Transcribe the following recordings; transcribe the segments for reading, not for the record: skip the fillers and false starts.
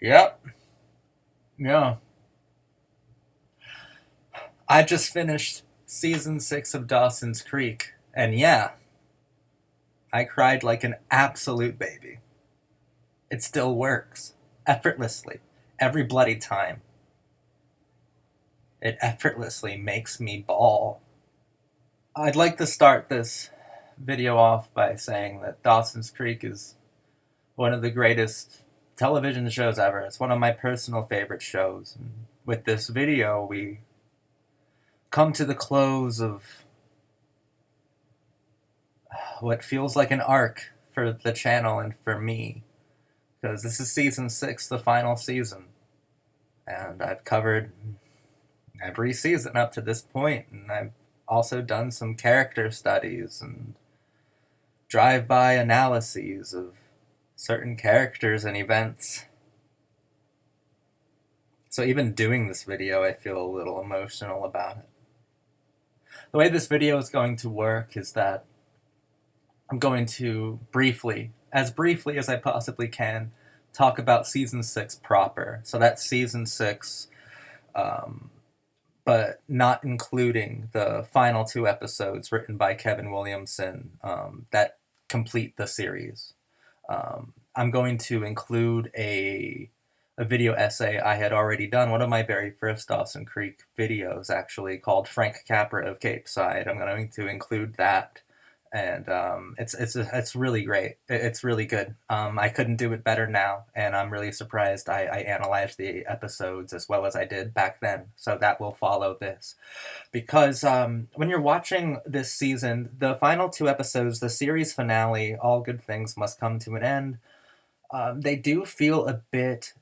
Yep. Yeah. I just finished season 6 of Dawson's Creek, and yeah, I cried like an absolute baby. It still works. Effortlessly. Every bloody time. It effortlessly makes me bawl. I'd like to start this video off by saying that Dawson's Creek is one of the greatest television shows ever. It's one of my personal favorite shows. And with this video, we come to the close of what feels like an arc for the channel and for me, because this is season 6, the final season, and I've covered every season up to this point, and I've also done some character studies and drive-by analyses of certain characters and events. So even doing this video, I feel a little emotional about it. The way this video is going to work is that I'm going to as briefly as I possibly can, talk about season 6 proper. So that's season 6, but not including the final 2 episodes written by Kevin Williamson that complete the series. I'm going to include a video essay I had already done, one of my very first Dawson Creek videos, actually, called Frank Capra of Cape Side. I'm going to include that, and it's really great. It's really good. I couldn't do it better now, and I'm really surprised I analyzed the episodes as well as I did back then, so that will follow this. Because when you're watching this season, the final 2 episodes, the series finale, All Good Things Must Come to an End, they do feel a bit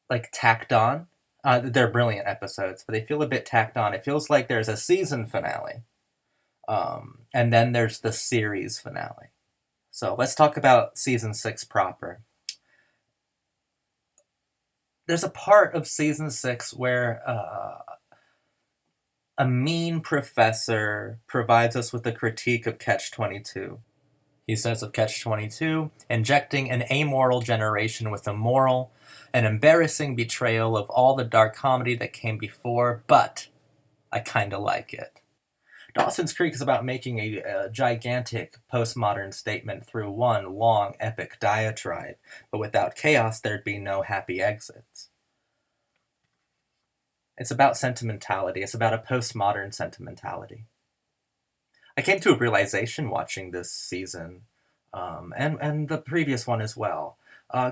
like tacked on. They're brilliant episodes, but they feel a bit tacked on. It feels like there's a season finale, and then there's the series finale. So let's talk about season 6 proper. There's a part of season 6 where a mean professor provides us with a critique of Catch-22. He says of Catch-22, injecting an amoral generation with a moral, an embarrassing betrayal of all the dark comedy that came before, but I kinda like it. Dawson's Creek is about making a gigantic postmodern statement through one long, epic diatribe, but without chaos there'd be no happy exits. It's about sentimentality. It's about a postmodern sentimentality. I came to a realization watching this season, and the previous one as well.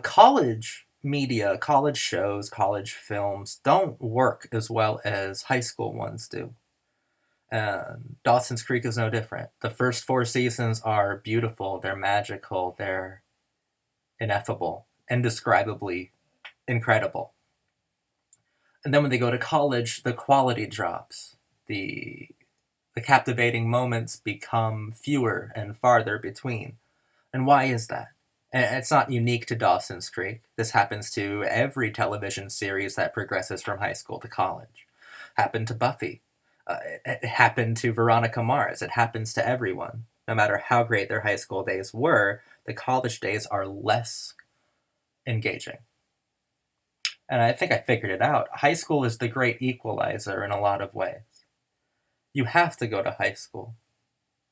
College media, college shows, college films don't work as well as high school ones do. Dawson's Creek is no different. The first 4 seasons are beautiful, they're magical, they're ineffable, indescribably incredible. And then when they go to college, the quality drops. The captivating moments become fewer and farther between. And why is that? And it's not unique to Dawson's Creek. This happens to every television series that progresses from high school to college. Happened to Buffy. It happened to Veronica Mars. It happens to everyone. No matter how great their high school days were, the college days are less engaging. And I think I figured it out. High school is the great equalizer in a lot of ways. You have to go to high school.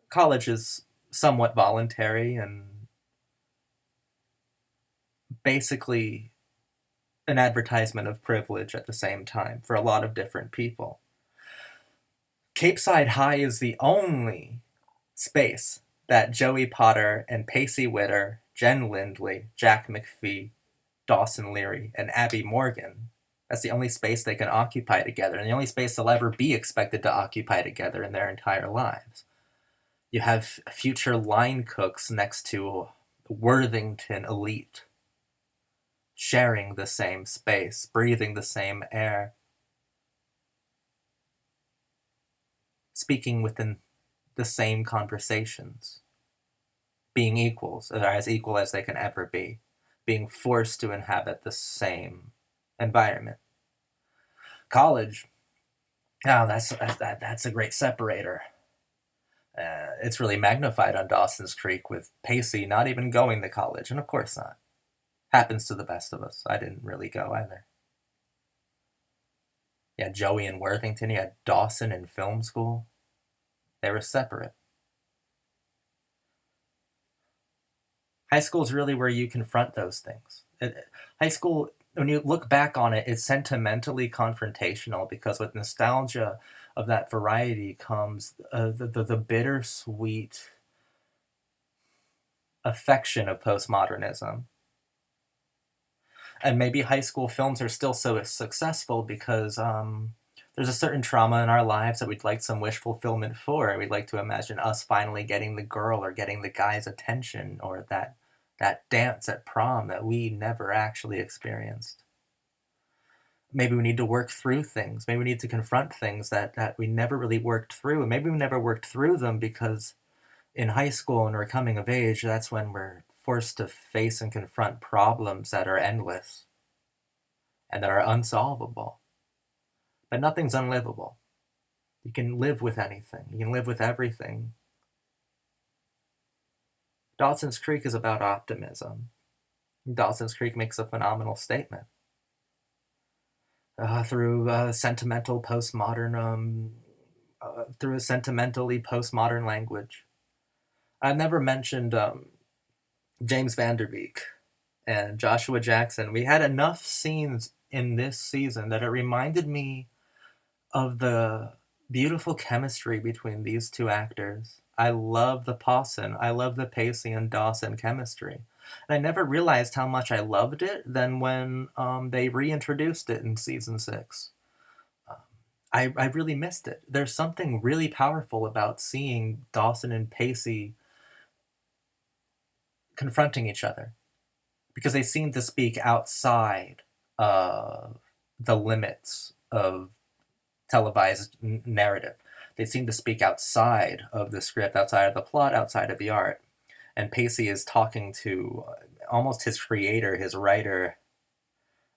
College is somewhat voluntary and basically an advertisement of privilege at the same time for a lot of different people. Cape Side High is the only space that Joey Potter and Pacey Witter, Jen Lindley, Jack McPhee, Dawson Leary, and Abby Morgan, that's the only space they can occupy together, and the only space they'll ever be expected to occupy together in their entire lives. You have future line cooks next to Worthington elite, sharing the same space, breathing the same air, speaking within the same conversations, being equals, or as equal as they can ever be, being forced to inhabit the same environment. College, that's a great separator. It's really magnified on Dawson's Creek with Pacey not even going to college, and of course not. Happens to the best of us. I didn't really go either. You had Joey in Worthington. You had Dawson in film school. They were separate. High school is really where you confront those things. High school, when you look back on it, it's sentimentally confrontational because with nostalgia of that variety comes the bittersweet affection of postmodernism. And maybe high school films are still so successful because there's a certain trauma in our lives that we'd like some wish fulfillment for. We'd like to imagine us finally getting the girl or getting the guy's attention, or that dance at prom that we never actually experienced. Maybe we need to work through things. Maybe we need to confront things that we never really worked through. And maybe we never worked through them because in high school and we're coming of age, that's when we're forced to face and confront problems that are endless and that are unsolvable. But nothing's unlivable. You can live with anything. You can live with everything. Dawson's Creek is about optimism. Dawson's Creek makes a phenomenal statement. Through a sentimentally postmodern language. I've never mentioned James Van Der Beek and Joshua Jackson. We had enough scenes in this season that it reminded me of the beautiful chemistry between these two actors. I love the Pawson, I love the Pacey and Dawson chemistry. And I never realized how much I loved it than when they reintroduced it in season 6. I really missed it. There's something really powerful about seeing Dawson and Pacey confronting each other because they seem to speak outside of the limits of televised narrative. They seem to speak outside of the script, outside of the plot, outside of the art. And Pacey is talking to almost his creator, his writer,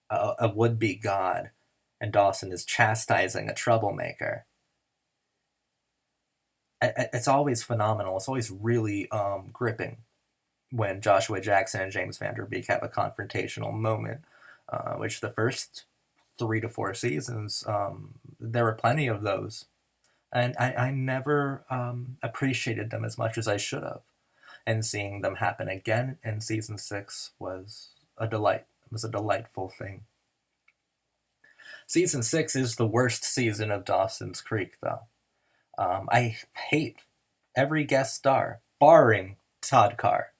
a would-be god, and Dawson is chastising a troublemaker. It's always phenomenal. It's always really gripping when Joshua Jackson and James Van Der Beek have a confrontational moment, which the first 3 to 4 seasons, there were plenty of those. And I never appreciated them as much as I should have. And seeing them happen again in season 6 was a delight. It was a delightful thing. Season 6 is the worst season of Dawson's Creek, though. I hate every guest star, barring Todd Carr,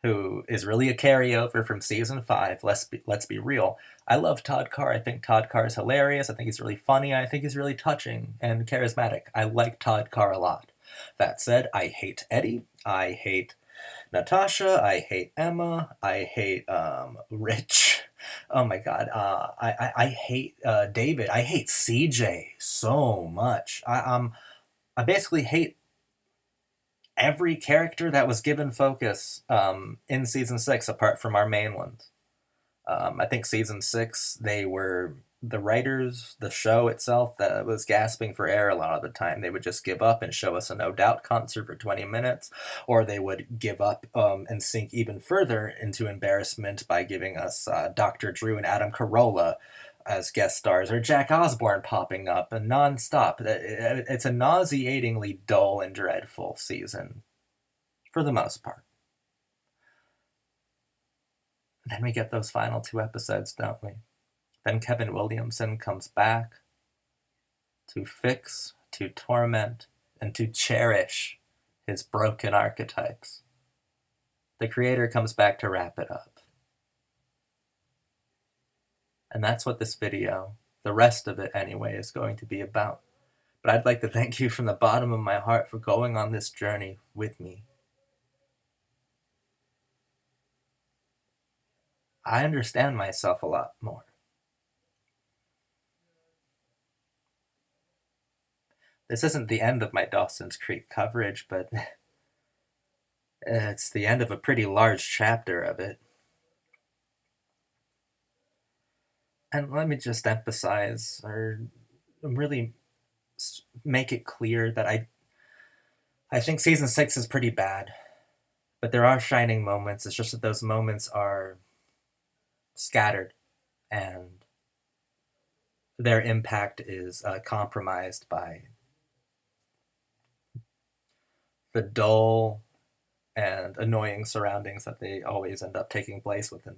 who is really a carryover from season 5. Let's be real. I love Todd Carr. I think Todd Carr is hilarious. I think he's really funny. I think he's really touching and charismatic. I like Todd Carr a lot. That said, I hate Eddie. I hate Natasha. I hate Emma. I hate Rich. Oh my god. I hate David. I hate CJ so much. I basically hate every character that was given focus in season 6 apart from our main ones. I think season 6, they were the writers, the show itself, that was gasping for air a lot of the time. They would just give up and show us a No Doubt concert for 20 minutes, or they would give up and sink even further into embarrassment by giving us Dr. Drew and Adam Carolla as guest stars, or Jack Osborne popping up and nonstop. It's a nauseatingly dull and dreadful season, for the most part. Then we get those final 2 episodes, don't we? Then Kevin Williamson comes back to fix, to torment, and to cherish his broken archetypes. The creator comes back to wrap it up. And that's what this video, the rest of it anyway, is going to be about. But I'd like to thank you from the bottom of my heart for going on this journey with me. I understand myself a lot more. This isn't the end of my Dawson's Creek coverage, but it's the end of a pretty large chapter of it. And let me just emphasize, or really make it clear that I think season 6 is pretty bad, but there are shining moments. It's just that those moments are scattered, and their impact is compromised by the dull and annoying surroundings that they always end up taking place within.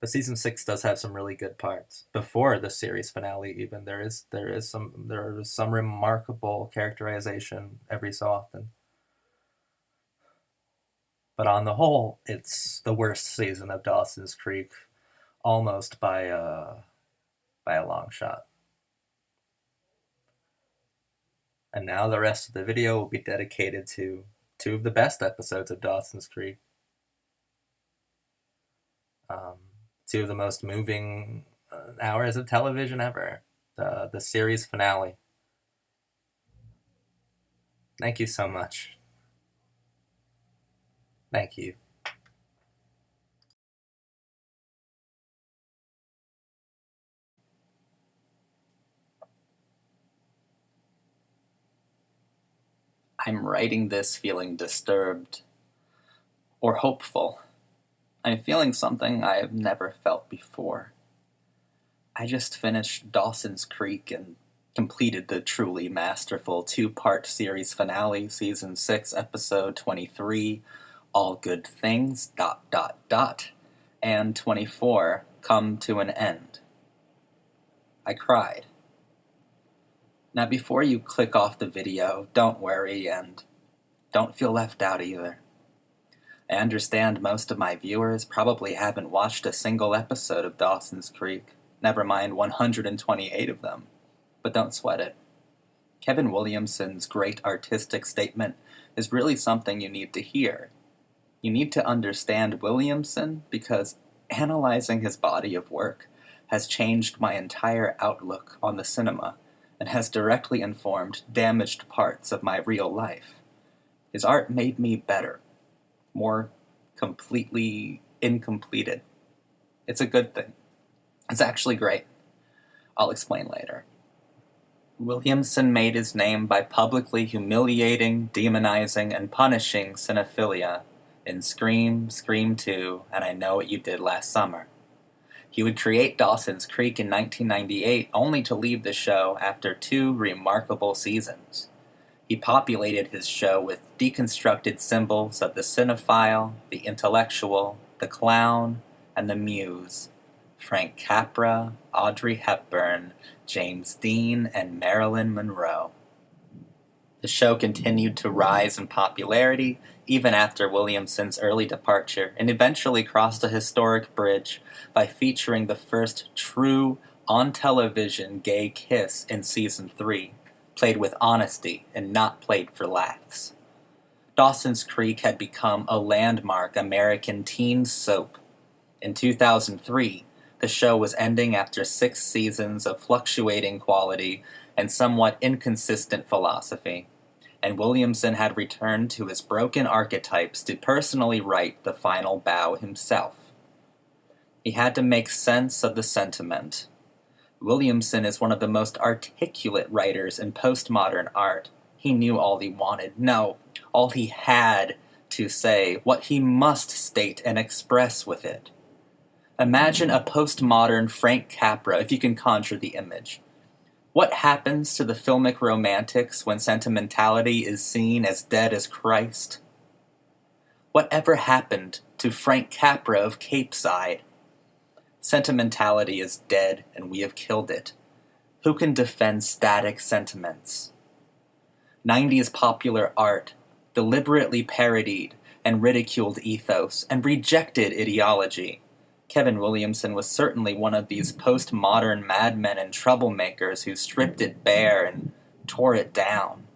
But season 6 does have some really good parts. Before the series finale, even there is some remarkable characterization every so often. But on the whole, it's the worst season of Dawson's Creek, almost by a long shot. And now the rest of the video will be dedicated to two of the best episodes of Dawson's Creek. Two of the most moving hours of television ever. The series finale. Thank you so much. Thank you. I'm writing this feeling disturbed or hopeful. I'm feeling something I have never felt before. I just finished Dawson's Creek and completed the truly masterful 2-part series finale, Season 6, Episode 23, All Good Things, ... and 24, Come to an End. I cried. Now before you click off the video, don't worry and don't feel left out either. I understand most of my viewers probably haven't watched a single episode of Dawson's Creek, never mind 128 of them, but don't sweat it. Kevin Williamson's great artistic statement is really something you need to hear. You need to understand Williamson because analyzing his body of work has changed my entire outlook on the cinema and has directly informed damaged parts of my real life. His art made me better, more completely incompleted. It's a good thing. It's actually great. I'll explain later. Williamson made his name by publicly humiliating, demonizing, and punishing cinephilia in Scream, Scream 2, and I Know What You Did Last Summer. He would create Dawson's Creek in 1998, only to leave the show after 2 remarkable seasons. He populated his show with deconstructed symbols of the cinephile, the intellectual, the clown, and the muse. Frank Capra, Audrey Hepburn, James Dean, and Marilyn Monroe. The show continued to rise in popularity even after Williamson's early departure, and eventually crossed a historic bridge by featuring the first true on-television gay kiss in Season 3, played with honesty and not played for laughs. Dawson's Creek had become a landmark American teen soap. In 2003, the show was ending after 6 seasons of fluctuating quality and somewhat inconsistent philosophy, and Williamson had returned to his broken archetypes to personally write the final bow himself. He had to make sense of the sentiment. Williamson is one of the most articulate writers in postmodern art. He knew all he wanted. No, all he had to say, what he must state and express with it. Imagine a postmodern Frank Capra, if you can conjure the image. What happens to the filmic romantics when sentimentality is seen as dead as Christ? Whatever happened to Frank Capra of Capeside? Sentimentality is dead, and we have killed it. Who can defend static sentiments? 90s popular art deliberately parodied and ridiculed ethos and rejected ideology. Kevin Williamson was certainly one of these postmodern madmen and troublemakers who stripped it bare and tore it down.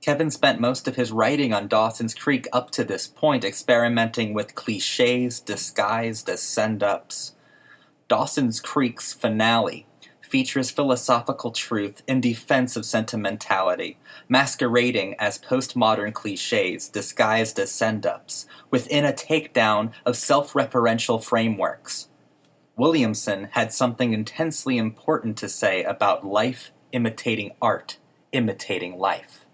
Kevin spent most of his writing on Dawson's Creek up to this point experimenting with cliches disguised as send-ups. Dawson's Creek's finale features philosophical truth in defense of sentimentality, masquerading as postmodern cliches disguised as send-ups, within a takedown of self-referential frameworks. Williamson had something intensely important to say about life imitating art, imitating life.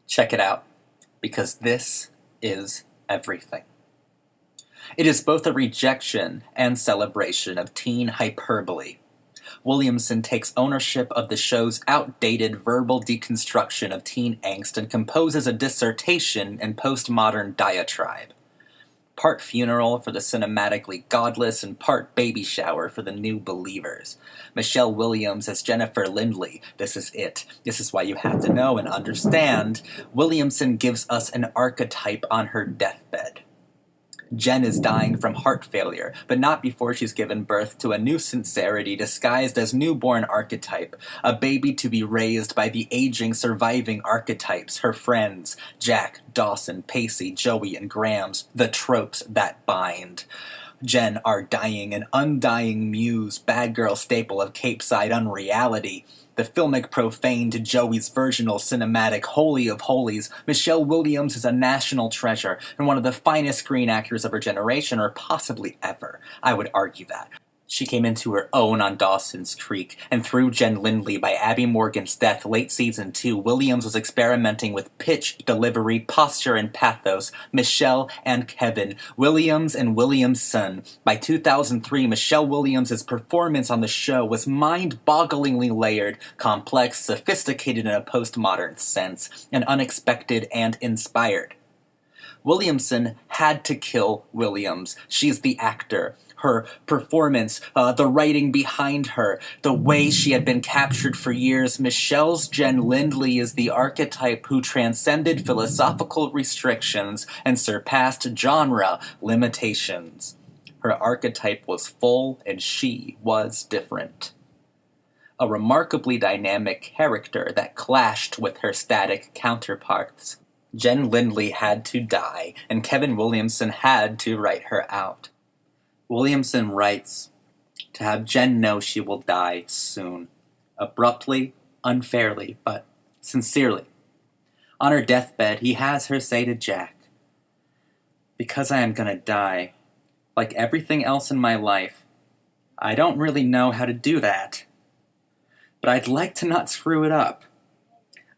Check it out, because this is everything. It is both a rejection and celebration of teen hyperbole. Williamson takes ownership of the show's outdated verbal deconstruction of teen angst and composes a dissertation in postmodern diatribe. Part funeral for the cinematically godless and part baby shower for the new believers. Michelle Williams as Jennifer Lindley. This is it. This is why you have to know and understand. Williamson gives us an archetype on her deathbed. Jen is dying from heart failure, but not before she's given birth to a new sincerity disguised as newborn archetype, a baby to be raised by the aging, surviving archetypes, her friends, Jack, Dawson, Pacey, Joey, and Grams, the tropes that bind. Jen, our dying and undying muse, bad girl staple of Capeside unreality, the filmic profane to Joey's virginal cinematic holy of holies, Michelle Williams is a national treasure and one of the finest screen actors of her generation, or possibly ever. I would argue that. She came into her own on Dawson's Creek, and through Jen Lindley by Abby Morgan's death late season 2, Williams was experimenting with pitch, delivery, posture, and pathos. Michelle and Kevin, Williams and Williamson. By 2003, Michelle Williams' performance on the show was mind-bogglingly layered, complex, sophisticated in a postmodern sense, and unexpected and inspired. Williamson had to kill Williams. She's the actor. Her performance, the writing behind her, the way she had been captured for years. Michelle's Jen Lindley is the archetype who transcended philosophical restrictions and surpassed genre limitations. Her archetype was full, and she was different. A remarkably dynamic character that clashed with her static counterparts. Jen Lindley had to die, and Kevin Williamson had to write her out. Williamson writes, to have Jen know she will die soon. Abruptly, unfairly, but sincerely. On her deathbed, he has her say to Jack, because I am gonna die, like everything else in my life, I don't really know how to do that. But I'd like to not screw it up.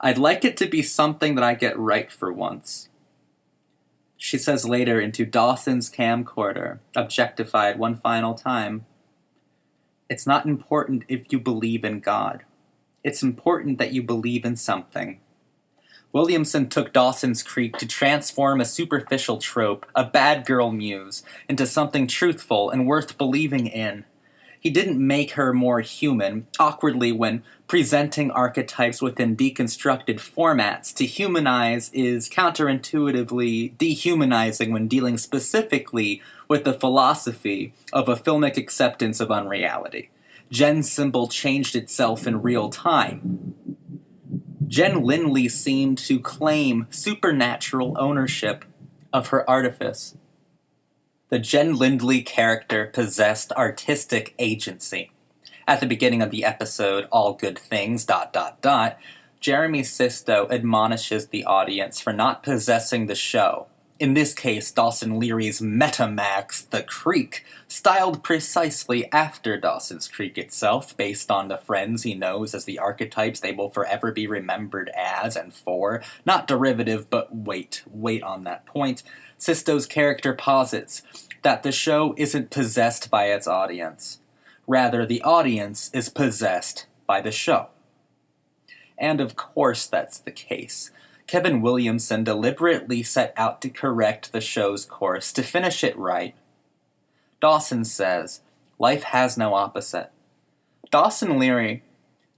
I'd like it to be something that I get right for once. She says later into Dawson's camcorder, objectified one final time, it's not important if you believe in God. It's important that you believe in something. Williamson took Dawson's Creek to transform a superficial trope, a bad girl muse, into something truthful and worth believing in. He didn't make her more human, awkwardly when presenting archetypes within deconstructed formats. To humanize is counterintuitively dehumanizing when dealing specifically with the philosophy of a filmic acceptance of unreality. Jen's symbol changed itself in real time. Jen Lindley seemed to claim supernatural ownership of her artifice. The Jen Lindley character possessed artistic agency. At the beginning of the episode, All Good Things, ... Jeremy Sisto admonishes the audience for not possessing the show. In this case, Dawson Leary's Metamax, The Creek, styled precisely after Dawson's Creek itself, based on the friends he knows as the archetypes they will forever be remembered as and for. Not derivative, but wait on that point. Sisto's character posits that the show isn't possessed by its audience. Rather, the audience is possessed by the show. And of course that's the case. Kevin Williamson deliberately set out to correct the show's course, to finish it right. Dawson says, life has no opposite. Dawson Leary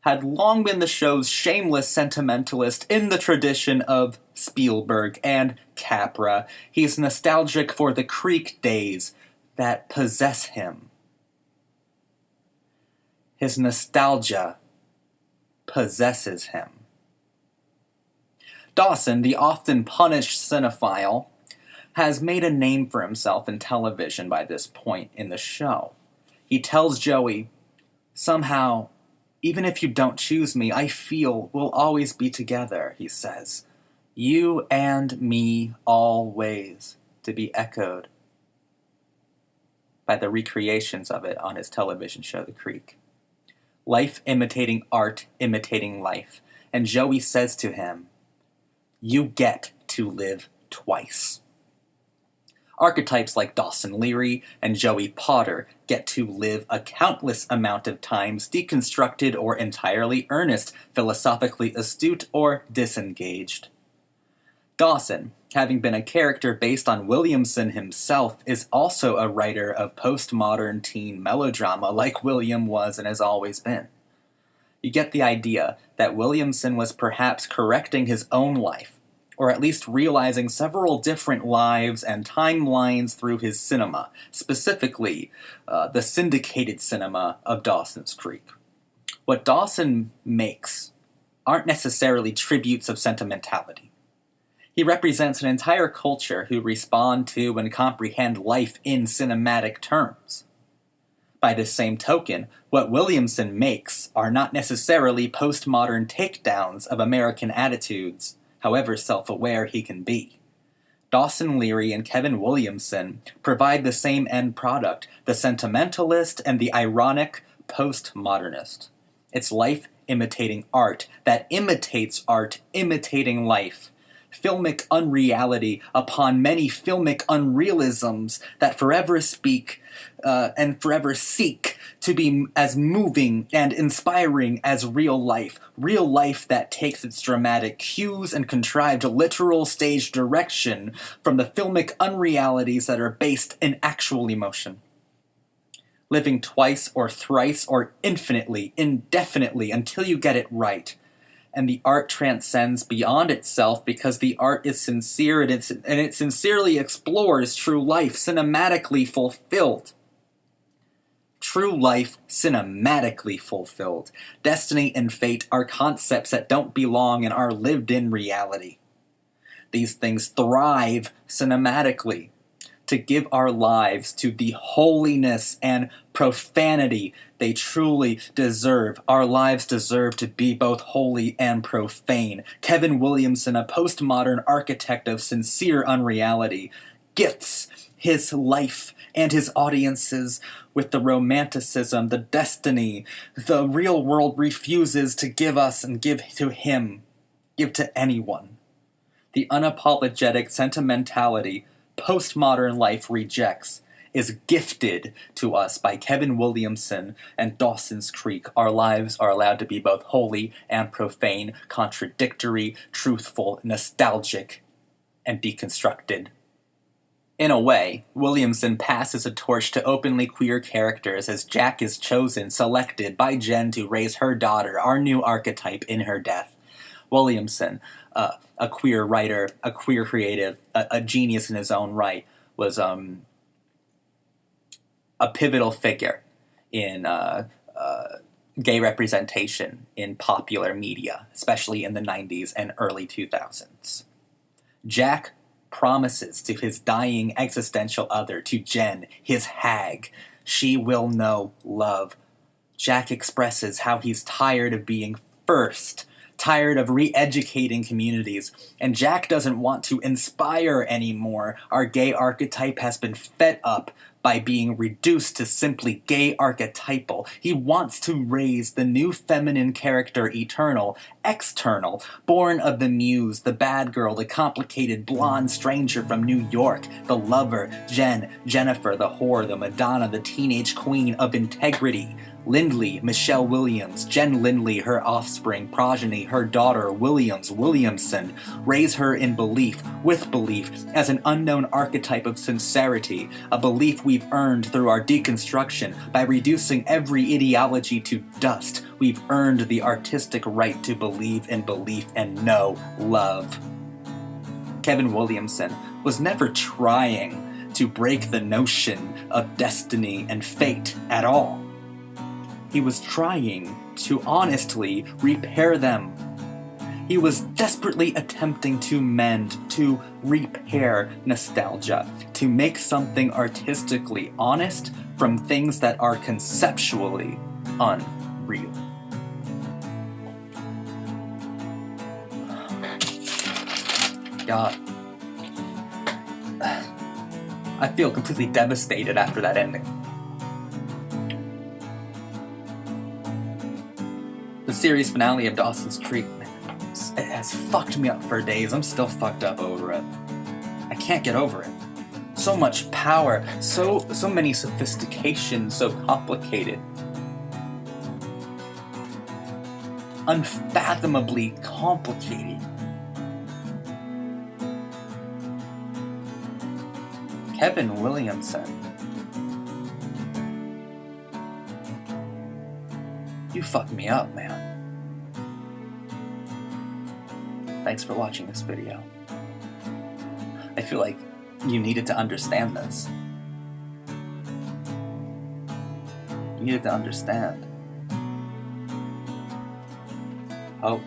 had long been the show's shameless sentimentalist in the tradition of Spielberg and Capra. He's nostalgic for the Creek days that possess him. His nostalgia possesses him. Dawson, the often punished cinephile, has made a name for himself in television by this point in the show. He tells Joey, somehow, even if you don't choose me, I feel we'll always be together, he says. You and me always, to be echoed by the recreations of it on his television show, The Creek. Life imitating art, imitating life. And Joey says to him, you get to live twice. Archetypes like Dawson Leary and Joey Potter get to live a countless amount of times deconstructed or entirely earnest, philosophically astute or disengaged. Dawson, having been a character based on Williamson himself, is also a writer of postmodern teen melodrama like William was and has always been. You get the idea that Williamson was perhaps correcting his own life, or at least realizing several different lives and timelines through his cinema, specifically the syndicated cinema of Dawson's Creek. What Dawson makes aren't necessarily tributes of sentimentality. He represents an entire culture who respond to and comprehend life in cinematic terms. By this same token, what Williamson makes are not necessarily postmodern takedowns of American attitudes, however self-aware he can be. Dawson Leary and Kevin Williamson provide the same end product, the sentimentalist and the ironic postmodernist. It's life imitating art that imitates art imitating life. Filmic unreality upon many filmic unrealisms that forever speak and forever seek to be as moving and inspiring as real life that takes its dramatic cues and contrived literal stage direction from the filmic unrealities that are based in actual emotion. Living twice or thrice or infinitely, indefinitely, until you get it right. And the art transcends beyond itself because the art is sincere and it sincerely explores true life, cinematically fulfilled. True life, cinematically fulfilled. Destiny and fate are concepts that don't belong in our lived-in reality. These things thrive cinematically to give our lives to the holiness and profanity they truly deserve. Our lives deserve to be both holy and profane. Kevin Williamson, a postmodern architect of sincere unreality, gifts his life and his audiences with the romanticism, the destiny, the real world refuses to give us and give to him, give to anyone. The unapologetic sentimentality postmodern life rejects is gifted to us by Kevin Williamson and Dawson's Creek. Our lives are allowed to be both holy and profane, contradictory, truthful, nostalgic, and deconstructed. In a way, Williamson passes a torch to openly queer characters as Jack is selected by Jen to raise her daughter, our new archetype, in her death. Williamson, a queer writer, a queer creative, a genius in his own right, was a pivotal figure in gay representation in popular media, especially in the 90s and early 2000s. Jack promises to his dying existential other, to Jen, his hag, she will know love. Jack expresses how he's tired of being first, tired of re-educating communities, and Jack doesn't want to inspire anymore. Our gay archetype has been fed up by being reduced to simply gay archetypal. He wants to raise the new feminine character eternal, external, born of the muse, the bad girl, the complicated blonde stranger from New York, the lover, Jen, Jennifer, the whore, the Madonna, the teenage queen of integrity. Lindley, Michelle Williams, Jen Lindley, her offspring, progeny, her daughter, Williamson, raise her in belief, with belief, as an unknown archetype of sincerity, a belief we've earned through our deconstruction. By reducing every ideology to dust, we've earned the artistic right to believe in belief and know love. Kevin Williamson was never trying to break the notion of destiny and fate at all. He was trying to honestly repair them. He was desperately attempting to mend, to repair nostalgia, to make something artistically honest from things that are conceptually unreal. God. I feel completely devastated after that ending. The series finale of Dawson's Creek, it has fucked me up for days. I'm still fucked up over it. I can't get over it. so much power, so many sophistication, so complicated. Unfathomably complicated. Kevin Williamson. You fucked me up, man. Thanks for watching this video. I feel like you needed to understand this. You needed to understand. Hope.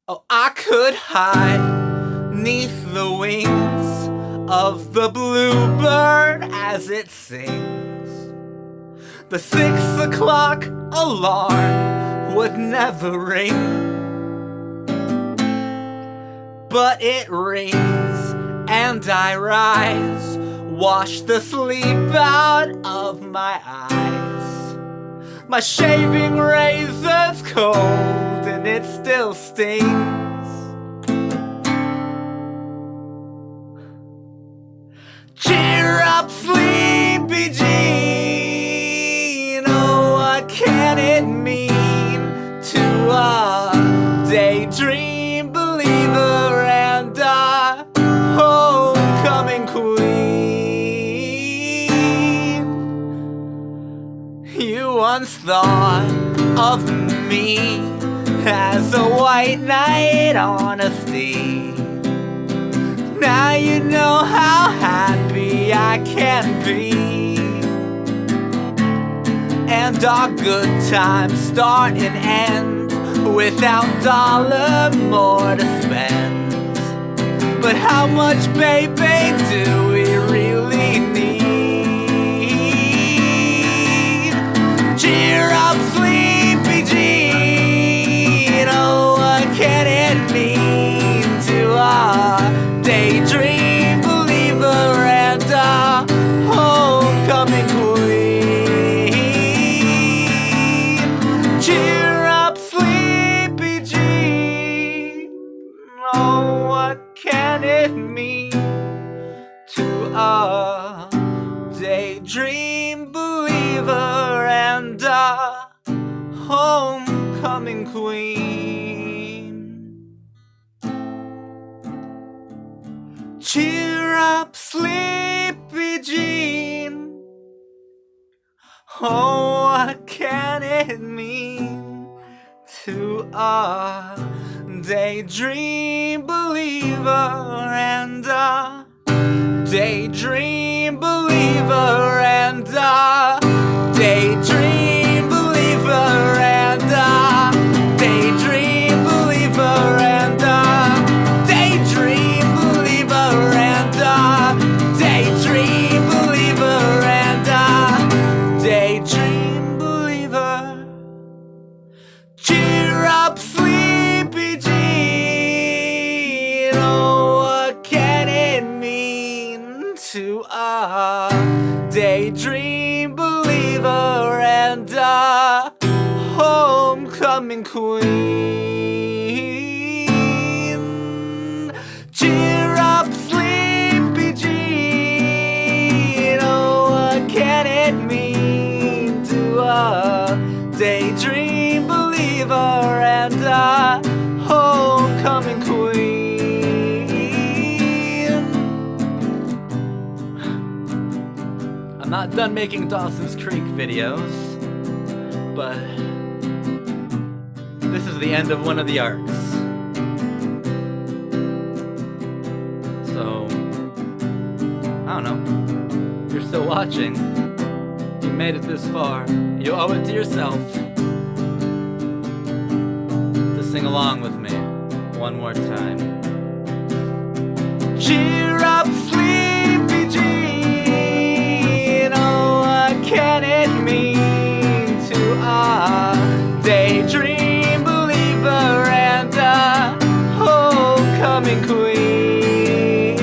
Oh, I could hide neath the wings of the bluebird as it sings. The 6 o'clock alarm would never ring, but it rings and I rise, wash the sleep out of my eyes. My shaving razor's cold and it still stings. Cheer up, sleepy Jean. Oh, what can it mean to a daydream believer and a homecoming queen? You once thought of me as a white knight on a steed. Now you know how happy I can be, and our good times start and end without dollar more to spend. But how much, baby, do we really need? Cheer up, sleepy Jean. me to a daydream believer and a homecoming queen. Cheer up, sleepy Jean. Oh, what can it mean to a daydream believer and a daydream believer and a daydream believer and a daydream believer and a daydream believer and a daydream believer and a daydream believer. Cheer up, sleepy Jean. Oh, what can it mean to a daydream believer and a homecoming queen? Cheer up, sleepy Jean. Oh, what can it mean to a daydream believer and a homecoming queen? I'm not done making Dawson's Creek videos, but this is the end of one of the arcs. So, I don't know. You're still watching. You made it this far. You owe it to yourself to sing along with me one more time. Cheer up, sleepy Jean. Oh, what can it mean to a daydream believer and a homecoming queen?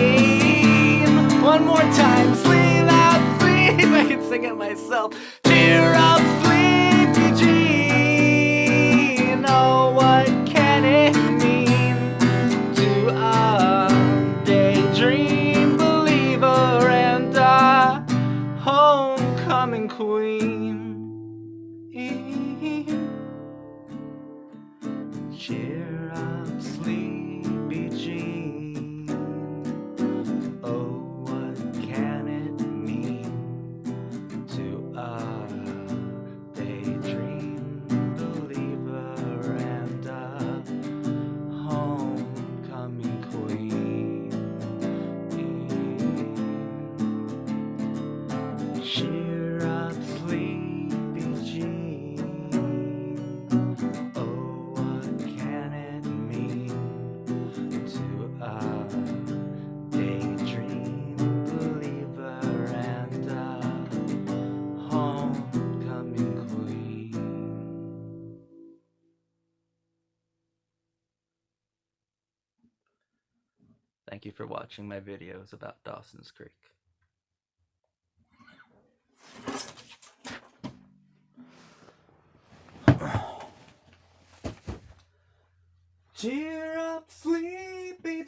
One more time, sleep out, sleep. I can sing it myself. Cheer up, sleepy Jean. Oh, what can it mean to a daydream believer and a homecoming queen? Cheer up, sleepy Jean. Oh, what can it mean to a daydream believer and a homecoming queen? Cheer up, sleepy Jean. Oh, what can it mean to a daydream believer and a homecoming queen? Thank you for watching my videos about Dawson's Creek. Cheer up, sleepy